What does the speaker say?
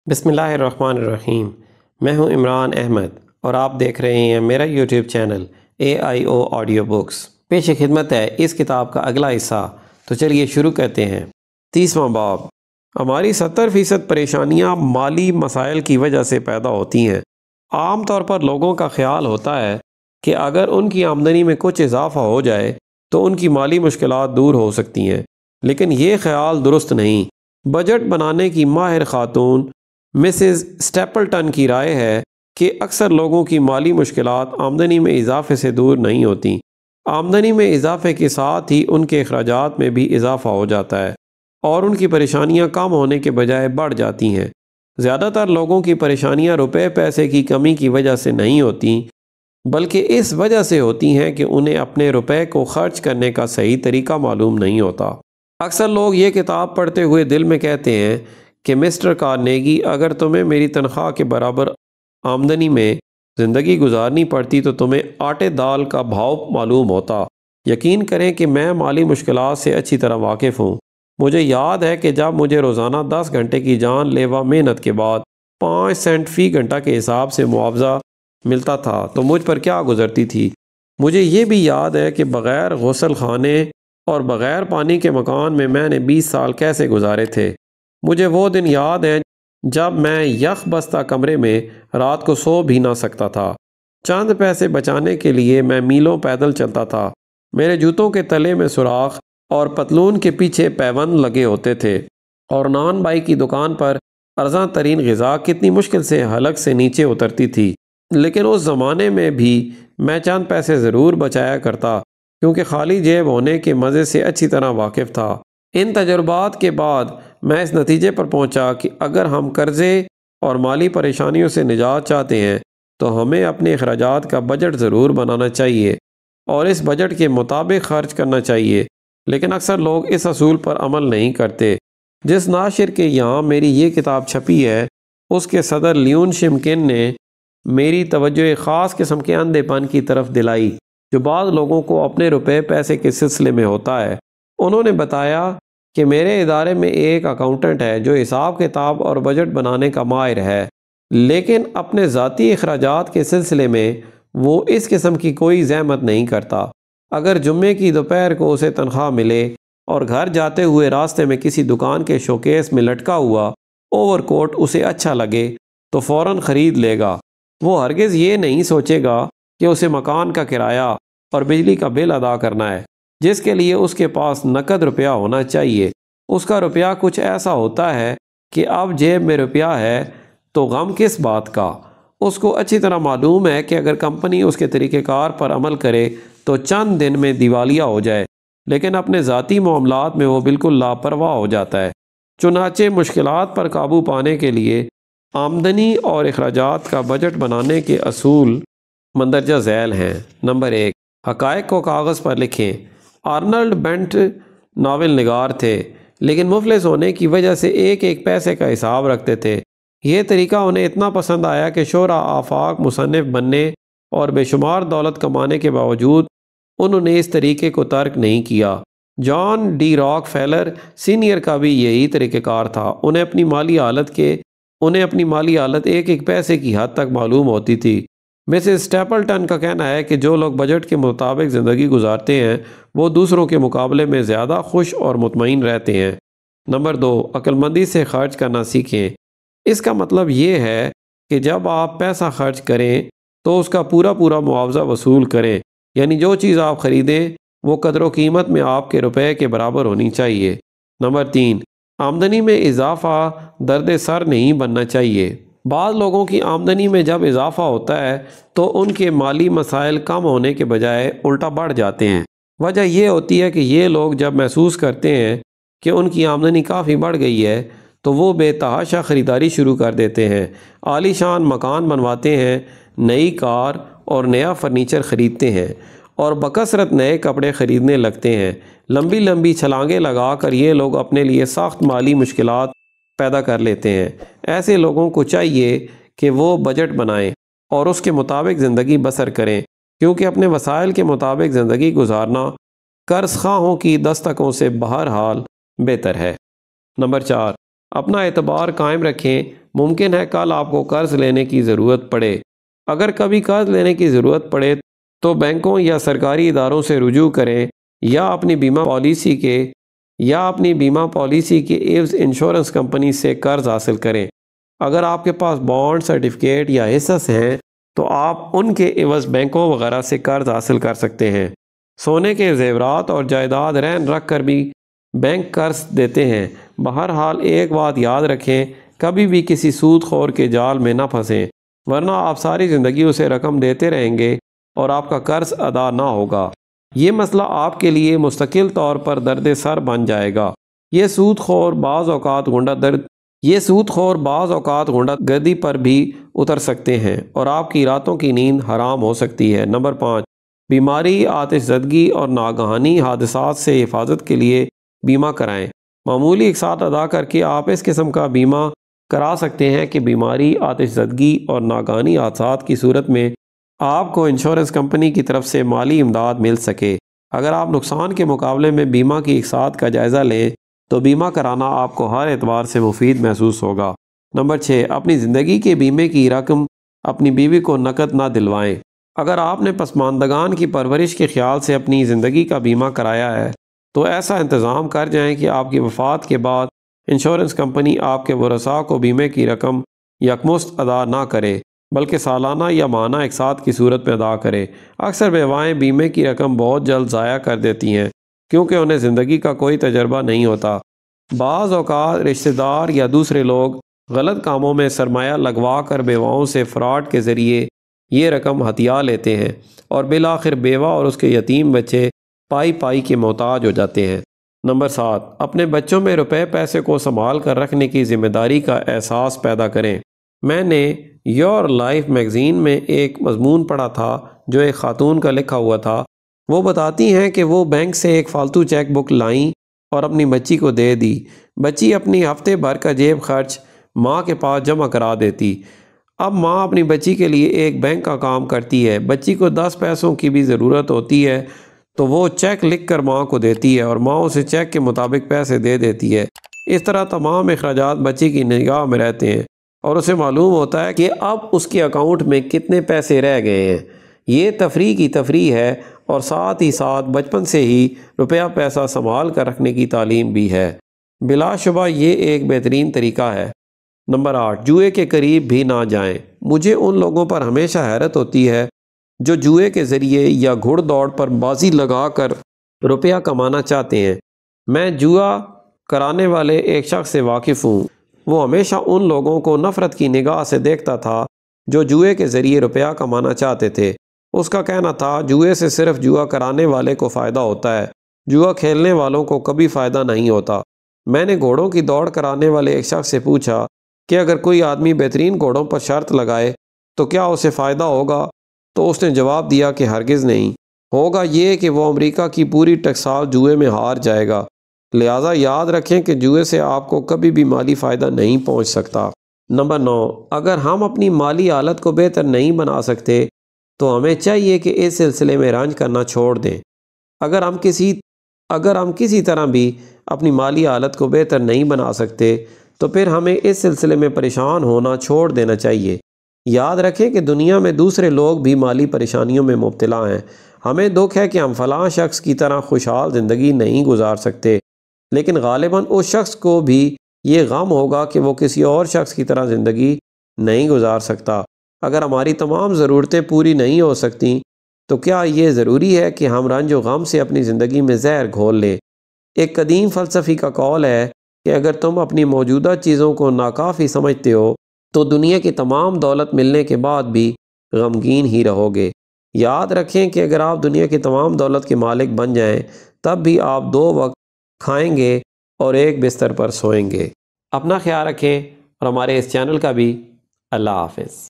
بسم اللہ الرحمن الرحیم۔ میں ہوں عمران احمد اور آپ دیکھ رہے ہیں میرا YouTube channel AIO audio books. پیش خدمت ہے اس کتاب کا اگلا حصہ، تو چلیے شروع کرتے ہیں۔ 30واں باب۔ ہماری 70% پریشانیاں مالی مسائل کی وجہ سے پیدا ہوتی ہیں۔ عام طور پر لوگوں کا خیال ہوتا ہے کہ اگر ان کی آمدنی میں کچھ اضافہ ہو جائے تو ان کی مالی مشکلات دور ہو سکتی ہیں، لیکن یہ خیال درست نہیں۔ بجٹ بنانے کی ماہر خاتون مسز اسٹیپلٹن کی رائے ہے کہ اکثر لوگوں کی مالی مشکلات آمدنی میں اضافے سے دور نہیں ہوتیں۔ آمدنی میں اضافے کے ساتھ ہی ان کے اخراجات میں بھی اضافہ ہو جاتا ہے اور ان کی پریشانیاں کم ہونے کے بجائے بڑھ جاتی ہیں۔ زیادہ تر لوگوں کی پریشانیاں روپے پیسے کی کمی کی وجہ سے نہیں ہوتیں، بلکہ اس وجہ سے ہوتی ہیں کہ انہیں اپنے روپے کو خرچ کرنے کا صحیح طریقہ معلوم نہیں ہوتا۔ اکثر لوگ یہ کتاب پڑھتے ہوئے دل میں کہتے ہیں کہ مسٹر کارنیگی، اگر تمہیں میری تنخواہ کے برابر آمدنی میں زندگی گزارنی پڑتی تو تمہیں آٹے دال کا بھاؤ معلوم ہوتا۔ یقین کریں کہ میں مالی مشکلات سے اچھی طرح واقف ہوں۔ مجھے یاد ہے کہ جب مجھے روزانہ 10 گھنٹے کی جان لیوا محنت کے بعد 5 سینٹ فی گھنٹہ کے حساب سے معاوضہ ملتا تھا تو مجھ پر کیا گزرتی تھی۔ مجھے یہ بھی یاد ہے کہ بغیر غسل خانے اور بغیر پانی کے مکان میں نے 20 سال کیسے گزارے تھے۔ مجھے وہ دن یاد ہیں جب میں یخ بستہ کمرے میں رات کو سو بھی نہ سکتا تھا۔ چند پیسے بچانے کے لیے میں میلوں پیدل چلتا تھا۔ میرے جوتوں کے تلے میں سوراخ اور پتلون کے پیچھے پیوند لگے ہوتے تھے، اور نان بائی کی دکان پر ارزاں ترین غذا کتنی مشکل سے حلق سے نیچے اترتی تھی، لیکن اس زمانے میں بھی میں چند پیسے ضرور بچایا کرتا، کیونکہ خالی جیب ہونے کے مزے سے اچھی طرح واقف تھا۔ ان تجربات کے بعد میں اس نتیجے پر پہنچا کہ اگر ہم قرضے اور مالی پریشانیوں سے نجات چاہتے ہیں تو ہمیں اپنے اخراجات کا بجٹ ضرور بنانا چاہیے اور اس بجٹ کے مطابق خرچ کرنا چاہیے، لیکن اکثر لوگ اس اصول پر عمل نہیں کرتے۔ جس ناشر کے یہاں میری یہ کتاب چھپی ہے، اس کے صدر لیون شمکن نے میری توجہ ایک خاص قسم کے اندھے پن کی طرف دلائی جو بعض لوگوں کو اپنے روپے پیسے کے سلسلے میں ہوتا ہے۔ انہوں نے بتایا کہ میرے ادارے میں ایک اکاؤنٹنٹ ہے جو حساب کتاب اور بجٹ بنانے کا ماہر ہے، لیکن اپنے ذاتی اخراجات کے سلسلے میں وہ اس قسم کی کوئی زحمت نہیں کرتا۔ اگر جمعے کی دوپہر کو اسے تنخواہ ملے اور گھر جاتے ہوئے راستے میں کسی دکان کے شوکیس میں لٹکا ہوا اوور کوٹ اسے اچھا لگے تو فوراً خرید لے گا۔ وہ ہرگز یہ نہیں سوچے گا کہ اسے مکان کا کرایہ اور بجلی کا بل ادا کرنا ہے، جس کے لیے اس کے پاس نقد روپیہ ہونا چاہیے۔ اس کا روپیہ کچھ ایسا ہوتا ہے کہ اب جیب میں روپیہ ہے تو غم کس بات کا۔ اس کو اچھی طرح معلوم ہے کہ اگر کمپنی اس کے طریقہ کار پر عمل کرے تو چند دن میں دیوالیہ ہو جائے، لیکن اپنے ذاتی معاملات میں وہ بالکل لاپرواہ ہو جاتا ہے۔ چنانچہ مشکلات پر قابو پانے کے لیے آمدنی اور اخراجات کا بجٹ بنانے کے اصول مندرجہ ذیل ہیں۔ نمبر 1، حقائق کو کاغذ پر لکھیں۔ آرنلڈ بینٹ ناول نگار تھے، لیکن مفلس ہونے کی وجہ سے ایک ایک پیسے کا حساب رکھتے تھے۔ یہ طریقہ انہیں اتنا پسند آیا کہ شہرا آفاق مصنف بننے اور بے شمار دولت کمانے کے باوجود انہوں نے اس طریقے کو ترک نہیں کیا۔ جان ڈی راک فیلر سینئر کا بھی یہی طریقہ کار تھا۔ انہیں اپنی مالی حالت ایک ایک پیسے کی حد تک معلوم ہوتی تھی۔ مسز اسٹیپلٹن کا کہنا ہے کہ جو لوگ بجٹ کے مطابق زندگی گزارتے ہیں وہ دوسروں کے مقابلے میں زیادہ خوش اور مطمئن رہتے ہیں۔ نمبر 2، عقل مندی سے خرچ کرنا سیکھیں۔ اس کا مطلب یہ ہے کہ جب آپ پیسہ خرچ کریں تو اس کا پورا معاوضہ وصول کریں، یعنی جو چیز آپ خریدیں وہ قدر و قیمت میں آپ کے روپے کے برابر ہونی چاہیے۔ نمبر 3، آمدنی میں اضافہ درد سر نہیں بننا چاہیے۔ بعض لوگوں کی آمدنی میں جب اضافہ ہوتا ہے تو ان کے مالی مسائل کم ہونے کے بجائے الٹا بڑھ جاتے ہیں۔ وجہ یہ ہوتی ہے کہ یہ لوگ جب محسوس کرتے ہیں کہ ان کی آمدنی کافی بڑھ گئی ہے تو وہ بے تحاشا خریداری شروع کر دیتے ہیں، عالی شان مکان بنواتے ہیں، نئی کار اور نیا فرنیچر خریدتے ہیں اور بکثرت نئے کپڑے خریدنے لگتے ہیں۔ لمبی چھلانگیں لگا کر یہ لوگ اپنے لیے سخت مالی مشکلات پیدا کر لیتے ہیں۔ ایسے لوگوں کو چاہیے کہ وہ بجٹ بنائیں اور اس کے مطابق زندگی بسر کریں، کیونکہ اپنے وسائل کے مطابق زندگی گزارنا قرض خواہوں کی دستکوں سے بہرحال بہتر ہے۔ نمبر 4، اپنا اعتبار قائم رکھیں، ممکن ہے کل آپ کو قرض لینے کی ضرورت پڑے۔ اگر کبھی قرض لینے کی ضرورت پڑے تو بینکوں یا سرکاری اداروں سے رجوع کریں یا اپنی بیمہ پالیسی کے عوض انشورنس کمپنی سے قرض حاصل کریں۔ اگر آپ کے پاس بانڈ، سرٹیفکیٹ یا حصص ہیں تو آپ ان کے عوض بینکوں وغیرہ سے قرض حاصل کر سکتے ہیں۔ سونے کے زیورات اور جائیداد رہن رکھ کر بھی بینک قرض دیتے ہیں۔ بہرحال ایک بات یاد رکھیں، کبھی بھی کسی سود خور کے جال میں نہ پھنسیں، ورنہ آپ ساری زندگی اسے رقم دیتے رہیں گے اور آپ کا قرض ادا نہ ہوگا۔ یہ مسئلہ آپ کے لیے مستقل طور پر درد سر بن جائے گا۔ یہ سود خور بعض اوقات غنڈہ گردی پر بھی اتر سکتے ہیں اور آپ کی راتوں کی نیند حرام ہو سکتی ہے۔ نمبر 5، بیماری، آتش زدگی اور ناگہانی حادثات سے حفاظت کے لیے بیمہ کرائیں۔ معمولی اقساط ادا کر کے آپ اس قسم کا بیمہ کرا سکتے ہیں کہ بیماری، آتش زدگی اور ناگہانی حادثات کی صورت میں آپ کو انشورنس کمپنی کی طرف سے مالی امداد مل سکے۔ اگر آپ نقصان کے مقابلے میں بیمہ کی اقساط کا جائزہ لیں تو بیمہ کرانا آپ کو ہر اعتبار سے مفید محسوس ہوگا۔ نمبر 6، اپنی زندگی کے بیمے کی رقم اپنی بیوی کو نقد نہ دلوائیں۔ اگر آپ نے پسماندگان کی پرورش کے خیال سے اپنی زندگی کا بیمہ کرایا ہے تو ایسا انتظام کر جائیں کہ آپ کی وفات کے بعد انشورنس کمپنی آپ کے ورثاء کو بیمے کی رقم یکمشت ادا نہ کرے بلکہ سالانہ یا ماہانہ اقساط کی صورت میں ادا کرے۔ اکثر بیوائیں بیمے کی رقم بہت جلد ضائع کر دیتی ہیں کیونکہ انہیں زندگی کا کوئی تجربہ نہیں ہوتا۔ بعض اوقات رشتہ دار یا دوسرے لوگ غلط کاموں میں سرمایہ لگوا کر بیواؤں سے فراڈ کے ذریعے یہ رقم ہتھیا لیتے ہیں اور بالآخر بیوہ اور اس کے یتیم بچے پائی کے محتاج ہو جاتے ہیں۔ نمبر 7، اپنے بچوں میں روپے پیسے کو سنبھال کر رکھنے کی ذمہ داری کا احساس پیدا کریں۔ میں نے یور لائف میگزین میں ایک مضمون پڑھا تھا جو ایک خاتون کا لکھا ہوا تھا۔ وہ بتاتی ہیں کہ وہ بینک سے ایک فالتو چیک بک لائیں اور اپنی بچی کو دے دی۔ بچی اپنی ہفتے بھر کا جیب خرچ ماں کے پاس جمع کرا دیتی۔ اب ماں اپنی بچی کے لیے ایک بینک کا کام کرتی ہے۔ بچی کو 10 پیسوں کی بھی ضرورت ہوتی ہے تو وہ چیک لکھ کر ماں کو دیتی ہے اور ماں اسے چیک کے مطابق پیسے دے دیتی ہے۔ اس طرح تمام اخراجات بچی کی نگاہ میں رہتے ہیں اور اسے معلوم ہوتا ہے کہ اب اس کے اکاؤنٹ میں کتنے پیسے رہ گئے ہیں۔ یہ تفریح کی تفریح ہے اور ساتھ ہی ساتھ بچپن سے ہی روپیہ پیسہ سنبھال کر رکھنے کی تعلیم بھی ہے۔ بلا شبہ یہ ایک بہترین طریقہ ہے۔ نمبر 8، جوئے کے قریب بھی نہ جائیں۔ مجھے ان لوگوں پر ہمیشہ حیرت ہوتی ہے جو جوئے کے ذریعے یا گھڑ دوڑ پر بازی لگا کر روپیہ کمانا چاہتے ہیں۔ میں جوا کرانے والے ایک شخص سے واقف ہوں۔ وہ ہمیشہ ان لوگوں کو نفرت کی نگاہ سے دیکھتا تھا جو جوئے کے ذریعے روپیہ کمانا چاہتے تھے۔ اس کا کہنا تھا جوئے سے صرف جوا کرانے والے کو فائدہ ہوتا ہے، جوا کھیلنے والوں کو کبھی فائدہ نہیں ہوتا۔ میں نے گھوڑوں کی دوڑ کرانے والے ایک شخص سے پوچھا کہ اگر کوئی آدمی بہترین گھوڑوں پر شرط لگائے تو کیا اسے فائدہ ہوگا؟ تو اس نے جواب دیا کہ ہرگز نہیں، ہوگا یہ کہ وہ امریکہ کی پوری ٹکسال جوئے میں ہار جائے گا۔ لہٰذا یاد رکھیں کہ جوئے سے آپ کو کبھی بھی مالی فائدہ نہیں پہنچ سکتا۔ نمبر 9، اگر ہم اپنی مالی حالت کو بہتر نہیں بنا سکتے تو ہمیں چاہیے کہ اس سلسلے میں رنج کرنا چھوڑ دیں۔ اگر ہم کسی طرح بھی اپنی مالی حالت کو بہتر نہیں بنا سکتے تو پھر ہمیں اس سلسلے میں پریشان ہونا چھوڑ دینا چاہیے۔ یاد رکھیں کہ دنیا میں دوسرے لوگ بھی مالی پریشانیوں میں مبتلا ہیں۔ ہمیں دکھ ہے کہ ہم فلاں شخص کی طرح خوشحال زندگی نہیں گزار سکتے، لیکن غالباً اس شخص کو بھی یہ غم ہوگا کہ وہ کسی اور شخص کی طرح زندگی نہیں گزار سکتا۔ اگر ہماری تمام ضرورتیں پوری نہیں ہو سکتیں تو کیا یہ ضروری ہے کہ ہم رنج و غم سے اپنی زندگی میں زہر گھول لیں؟ ایک قدیم فلسفی کا قول ہے کہ اگر تم اپنی موجودہ چیزوں کو ناکافی سمجھتے ہو تو دنیا کی تمام دولت ملنے کے بعد بھی غمگین ہی رہو گے۔ یاد رکھیں کہ اگر آپ دنیا کی تمام دولت کے مالک بن جائیں تب بھی آپ 2 وقت کھائیں گے اور ایک بستر پر سوئیں گے۔ اپنا خیال رکھیں اور ہمارے اس چینل کا بھی۔ اللہ حافظ۔